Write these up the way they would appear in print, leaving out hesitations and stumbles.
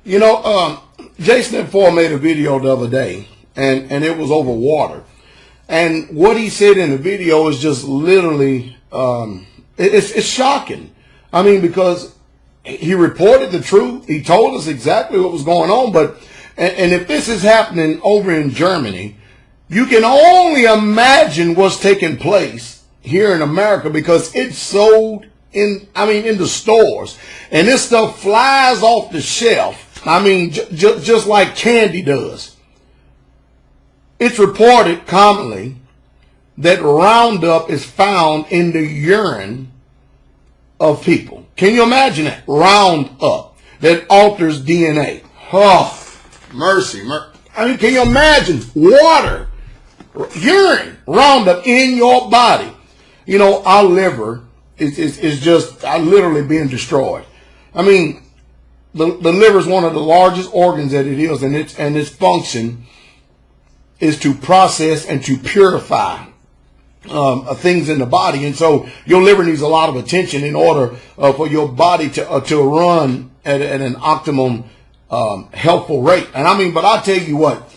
You know, Jason Ford made a video the other day, and it was over water. And what he said in the video is just literally, it's shocking. I mean, because he reported the truth. He told us exactly what was going on. But, and if this is happening over in Germany, you can only imagine what's taking place here in America, because it's sold in the stores, and this stuff flies off the shelf. I mean, just like candy does. It's reported commonly that Roundup is found in the urine of people. Can you imagine that? Roundup that alters DNA. Oh, mercy. I mean, can you imagine water, urine, Roundup in your body? You know, our liver is just literally being destroyed. I mean, the liver is one of the largest organs that it is, and its function is to process and to purify things in the body. And so your liver needs a lot of attention in order for your body to run at an optimum healthful rate. And I mean, but I'll tell you what,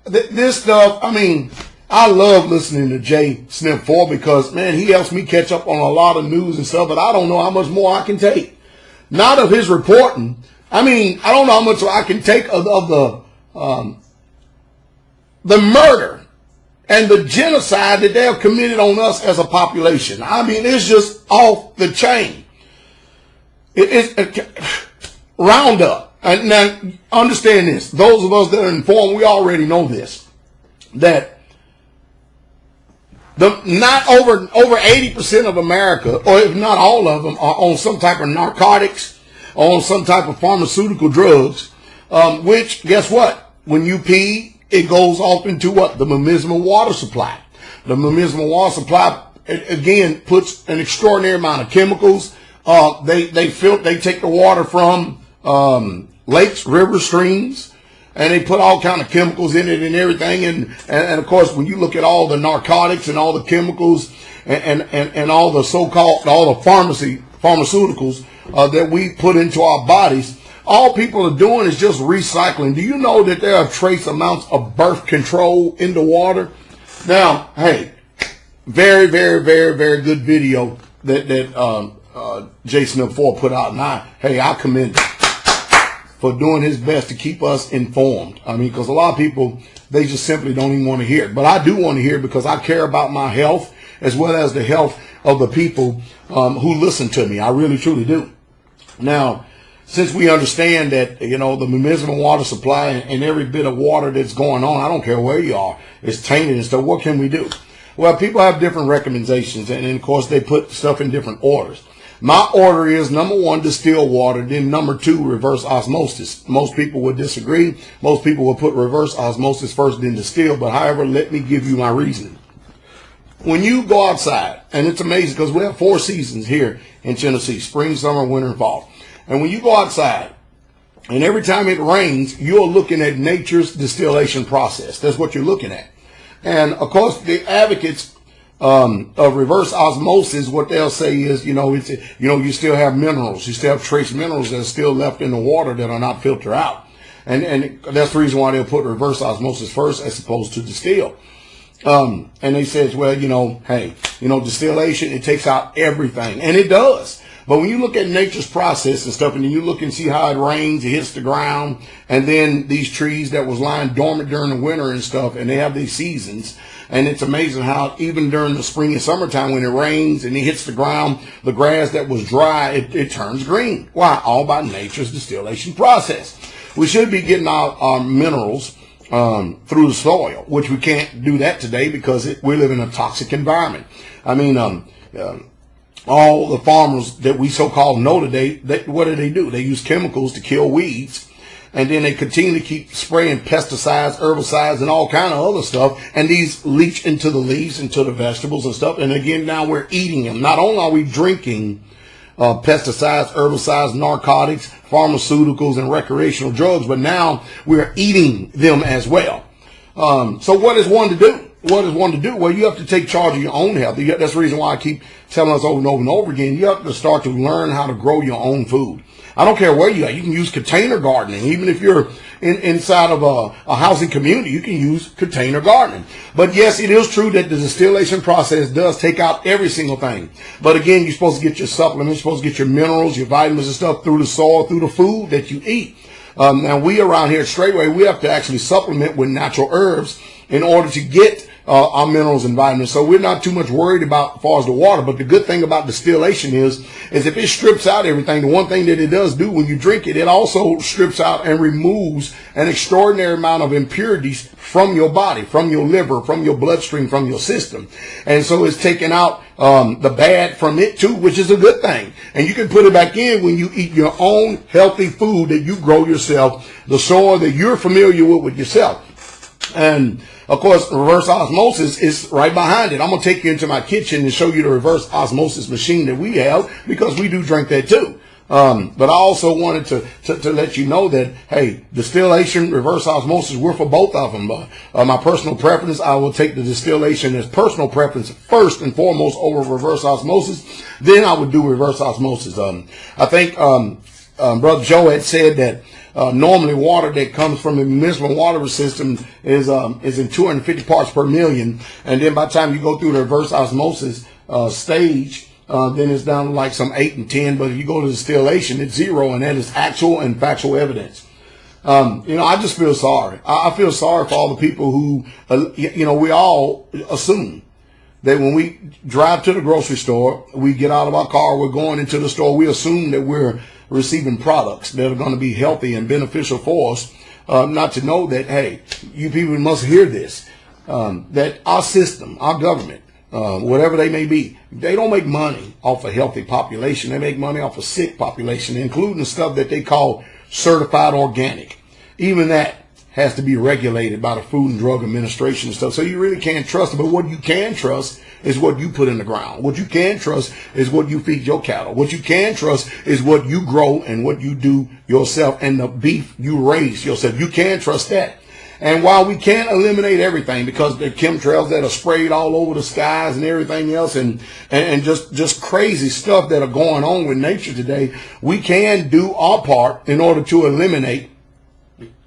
this stuff, I mean, I love listening to Jay Snip Ford, because, man, he helps me catch up on a lot of news and stuff, but I don't know how much more I can take. Not of his reporting. I mean, I don't know how much I can take of the murder and the genocide that they have committed on us as a population. I mean, it's just off the chain. It's Roundup. And now, understand this. Those of us that are informed, we already know this. That not over 80% of America, or if not all of them, are on some type of narcotics, on some type of pharmaceutical drugs, which, guess what? When you pee, it goes off into what? The municipal water supply. The municipal water supply, again, puts an extraordinary amount of chemicals. They take the water from lakes, rivers, streams, and they put all kind of chemicals in it and everything. And of course, when you look at all the narcotics and all the chemicals and all the all the pharmaceuticals that we put into our bodies, all people are doing is just recycling. Do you know that there are trace amounts of birth control in the water? Now, hey, very, very, very, very good video that Jason Ford put out. And I commend him for doing his best to keep us informed. I mean, because a lot of people, they just simply don't even want to hear it. But I do want to hear it, because I care about my health as well as the health of the people who listen to me. I really, truly do. Now, since we understand that, you know, the municipal water supply and every bit of water that's going on, I don't care where you are, it's tainted and stuff. What can we do? Well, people have different recommendations, and of course, they put stuff in different orders. My order is, number one, distilled water. Then number two, reverse osmosis. Most people would disagree. Most people would put reverse osmosis first, then distill. But however, let me give you my reasoning. When you go outside, and it's amazing because we have 4 seasons here in Tennessee: spring, summer, winter, and fall. And when you go outside, and every time it rains, you're looking at nature's distillation process. That's what you're looking at. And of course, the advocates of reverse osmosis, what they'll say is, you still have minerals, you still have trace minerals that are still left in the water that are not filtered out. And that's the reason why they'll put reverse osmosis first as opposed to distill. And they says, well, distillation, it takes out everything. And it does. But when you look at nature's process and stuff, and then you look and see how it rains, it hits the ground, and then these trees that was lying dormant during the winter and stuff, and they have these seasons. And it's amazing how even during the spring and summertime, when it rains and it hits the ground, the grass that was dry, it turns green. Why? All by nature's distillation process. We should be getting our minerals through the soil, which we can't do that today because we live in a toxic environment. I mean, all the farmers that we so-called know today, what do? They use chemicals to kill weeds. And then they continue to keep spraying pesticides, herbicides, and all kind of other stuff. And these leach into the leaves, into the vegetables and stuff. And again, now we're eating them. Not only are we drinking pesticides, herbicides, narcotics, pharmaceuticals, and recreational drugs, but now we're eating them as well. So what is one to do? What is one to do? Well, you have to take charge of your own health. That's the reason why I keep telling us over and over and over again, you have to start to learn how to grow your own food. I don't care where you are. You can use container gardening. Even if you're inside of a housing community, you can use container gardening. But yes, it is true that the distillation process does take out every single thing. But again, you're supposed to get your supplements, you're supposed to get your minerals, your vitamins and stuff through the soil, through the food that you eat. Now we around here at Straitway, we have to actually supplement with natural herbs in order to get our minerals and vitamins. So we're not too much worried about as far as the water. But the good thing about distillation is if it strips out everything, the one thing that it does do when you drink it, it also strips out and removes an extraordinary amount of impurities from your body, from your liver, from your bloodstream, from your system. And so it's taking out the bad from it too, which is a good thing. And you can put it back in when you eat your own healthy food that you grow yourself, the soil that you're familiar with yourself. And of course, reverse osmosis is right behind it. I'm going to take you into my kitchen and show you the reverse osmosis machine that we have, because we do drink that too. But I also wanted to let you know that, hey, distillation, reverse osmosis, we're for both of them. My personal preference, I will take the distillation as personal preference first and foremost over reverse osmosis. Then I would do reverse osmosis. I think Brother Joe had said that normally water that comes from the municipal water system is in 250 parts per million, and then by the time you go through the reverse osmosis stage, then it's down to like some 8 and 10. But if you go to distillation, it's 0, and that is actual and factual evidence. I just feel sorry. I feel sorry for all the people who, we all assume that when we drive to the grocery store, we get out of our car, we're going into the store, we assume that we're receiving products that are going to be healthy and beneficial for us, not to know that, hey, you people must hear this, that our system, our government, whatever they may be, they don't make money off a healthy population. They make money off a sick population, including the stuff that they call certified organic. Even that has to be regulated by the Food and Drug Administration and stuff. So you really can't trust it. But what you can trust is what you put in the ground. What you can trust is what you feed your cattle. What you can trust is what you grow and what you do yourself, and the beef you raise yourself. You can trust that. And while we can't eliminate everything, because the chemtrails that are sprayed all over the skies and everything else, and just crazy stuff that are going on with nature today, we can do our part in order to eliminate,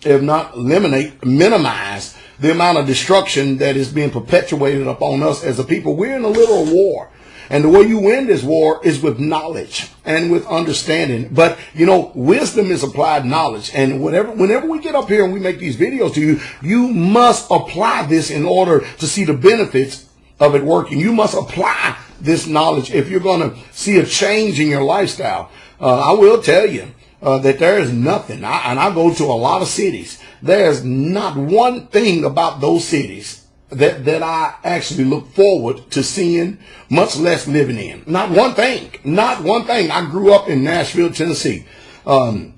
if not eliminate, minimize the amount of destruction that is being perpetuated upon us as a people. We're in a literal war. And the way you win this war is with knowledge and with understanding. But, wisdom is applied knowledge. And whenever we get up here and we make these videos to you, you must apply this in order to see the benefits of it working. You must apply this knowledge if you're going to see a change in your lifestyle. I will tell you that there is nothing, and I go to a lot of cities, there's not one thing about those cities that I actually look forward to seeing, much less living in. Not one thing. Not one thing. I grew up in Nashville, Tennessee. And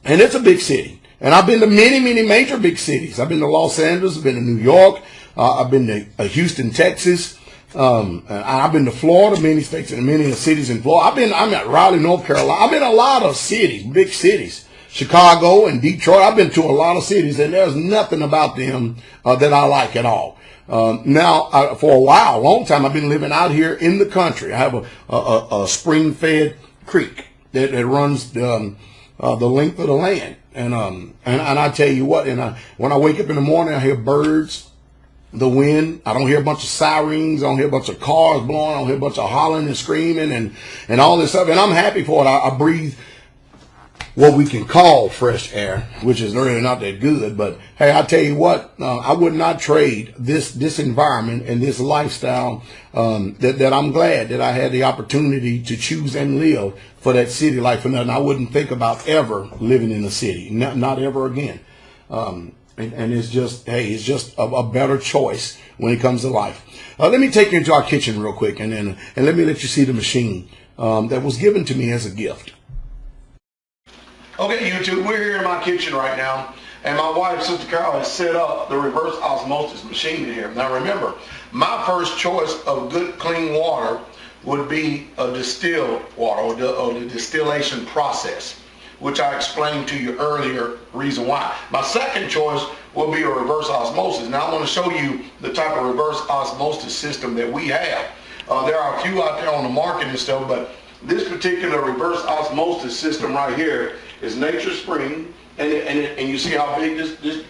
it's a big city. And I've been to many, many major big cities. I've been to Los Angeles. I've been to New York. I've been to Houston, Texas. And I've been to Florida, many states and many cities in Florida. I'm at Raleigh, North Carolina. I've been to a lot of cities, big cities. Chicago and Detroit. I've been to a lot of cities, and there's nothing about them that I like at all. Now, for a while, a long time, I've been living out here in the country. I have a spring-fed creek that runs the length of the land, and I tell you what, when I wake up in the morning, I hear birds, the wind. I don't hear a bunch of sirens. I don't hear a bunch of cars blowing. I don't hear a bunch of hollering and screaming and all this stuff. And I'm happy for it. I breathe what we can call fresh air, which is really not that good. But hey, I tell you what, I would not trade this environment and this lifestyle that I'm glad that I had the opportunity to choose and live for that city life for nothing. I wouldn't think about ever living in a city, not ever again. And it's just, hey, it's just a better choice when it comes to life. Let me take you into our kitchen real quick, and let me let you see the machine that was given to me as a gift. Okay, YouTube, we're here in my kitchen right now, and my wife, Sister Carol, has set up the reverse osmosis machine in here. Now remember, my first choice of good, clean water would be a distilled water, or the distillation process, which I explained to you earlier, reason why. My second choice will be a reverse osmosis. Now I want to show you the type of reverse osmosis system that we have. There are a few out there on the market and stuff, but This particular reverse osmosis system right here is Nature Spring, and you see how big this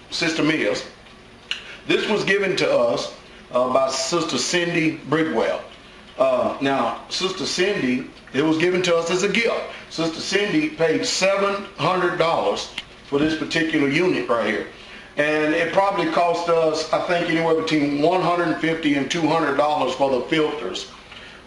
system is. This was given to us by Sister Cindy Bridwell. Now, Sister Cindy, it was given to us as a gift. Sister Cindy paid $700 for this particular unit right here. And it probably cost us, I think, anywhere between $150 and $200 for the filters.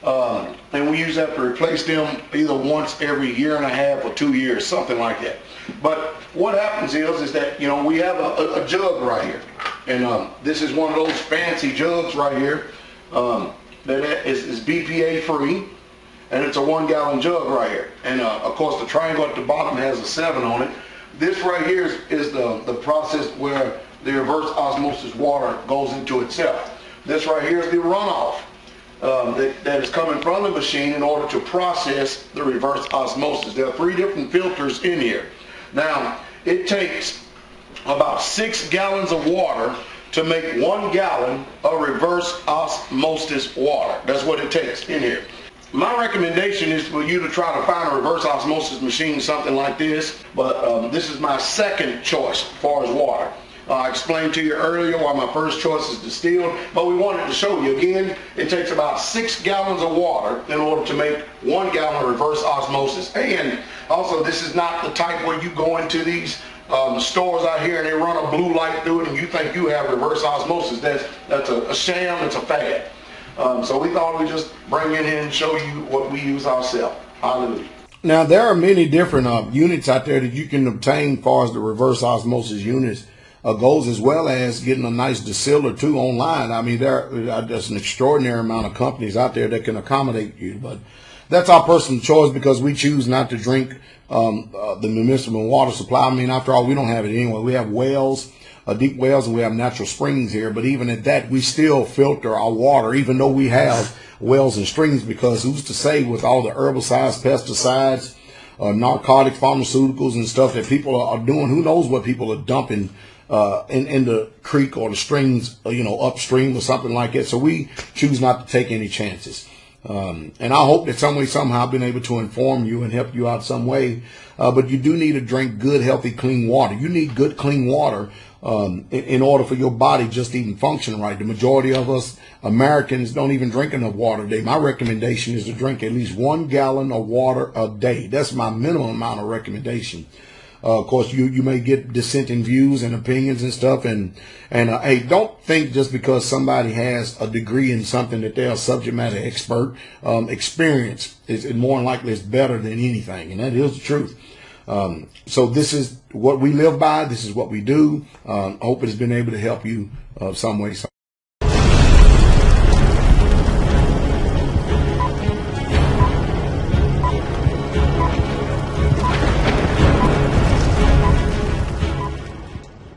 And we usually have to replace them either once every year and a half or 2 years, something like that. But what happens is that, you know, we have a jug right here. And this is one of those fancy jugs right here that is BPA free. And it's a 1 gallon jug right here. And of course the triangle at the bottom has a 7 on it. This right here is the process where the reverse osmosis water goes into itself. This right here is the runoff that is coming from the machine in order to process the reverse osmosis. There are 3 different filters in here. Now, it takes about 6 gallons of water to make 1 gallon of reverse osmosis water. That's what it takes in here. My recommendation is for you to try to find a reverse osmosis machine, something like this, but this is my second choice as far as water. I explained to you earlier why my first choice is distilled, but we wanted to show you again, it takes about 6 gallons of water in order to make 1 gallon of reverse osmosis. And also, this is not the type where you go into these stores out here and they run a blue light through it and you think you have reverse osmosis. That's a sham, it's a fad. So we thought we'd just bring it in and show you what we use ourselves. Hallelujah. Now, there are many different units out there that you can obtain as far as the reverse osmosis units goes, as well as getting a nice distiller too online. I mean, there's an extraordinary amount of companies out there that can accommodate you, but that's our personal choice because we choose not to drink the municipal water supply. I mean, after all, we don't have it anyway. We have wells, deep wells, and we have natural springs here, but even at that, we still filter our water, even though we have wells and springs, because who's to say with all the herbicides, pesticides, narcotics, pharmaceuticals, and stuff that people are doing, who knows what people are dumping in the creek or the streams, you know, upstream or something like that. So we choose not to take any chances. And I hope that some way, somehow, I've been able to inform you and help you out some way. But you do need to drink good, healthy, clean water. You need good, clean water in order for your body just to even function right. The majority of us Americans don't even drink enough water a day. My recommendation is to drink at least 1 gallon of water a day. That's my minimum amount of recommendation. Of course, you may get dissenting views and opinions and stuff. And hey, don't think just because somebody has a degree in something that they're a subject matter expert. Experience is more than likely is better than anything. And that is the truth. So this is what we live by. This is what we do. I hope it has been able to help you some way,